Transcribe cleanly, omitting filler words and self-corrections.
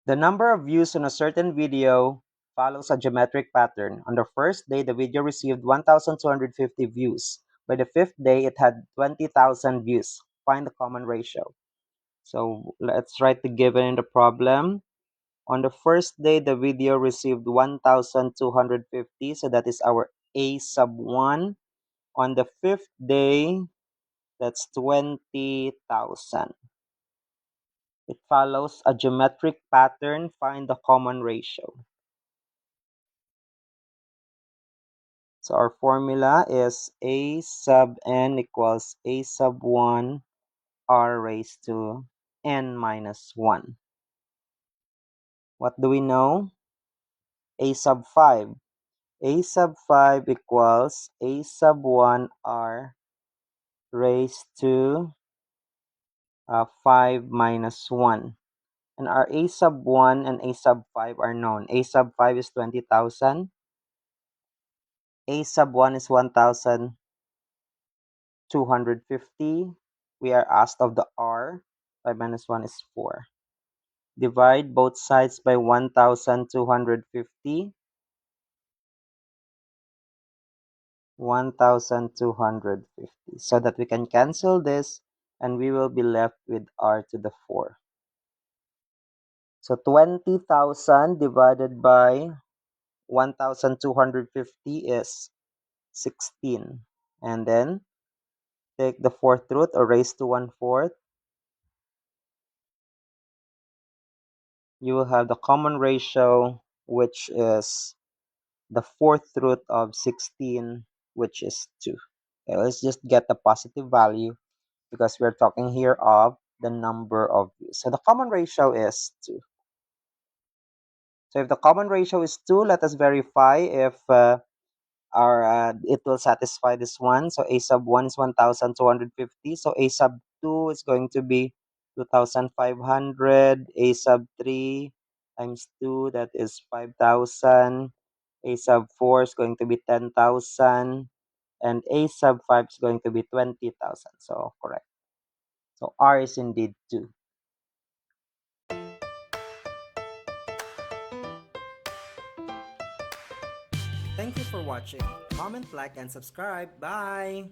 The number of views on a certain video follows a geometric pattern. On the first day, the video received 1,250 views. By the fifth day, it had 20,000 views. Find the common ratio. So let's try to give it in the problem. On the first day, the video received 1,250. So that is our A sub 1. On the fifth day, that's 20,000. It follows a geometric pattern. Find the common ratio. So our formula is A sub n equals A sub 1 r raised to n minus 1. What do we know? A sub 5. A sub 5 equals A sub 1 r raised to 5 minus 1. And our A sub 1 and A sub 5 are known. A sub 5 is 20,000. A sub 1 is 1,250. We are asked of the r. 5 minus 1 is 4. Divide both sides by 1,250. 1,250. So that we can cancel this and we will be left with r to the 4. So 20,000 divided by 1,250 is 16. And then take the fourth root or raise to 1/4. You will have the common ratio, which is the fourth root of 16, which is 2. Okay, let's just get the positive value because we're talking here of the number of views. So the common ratio is 2. So if the common ratio is 2, let us verify if it will satisfy this one. So A sub 1 is 1,250. So A sub 2 is going to be 2,500. A sub 3 times 2, that is 5,000. A sub 4 is going to be 10,000. And A sub 5 is going to be 20,000. So correct. So R is indeed 2. Thank you for watching. Comment, like, and subscribe. Bye!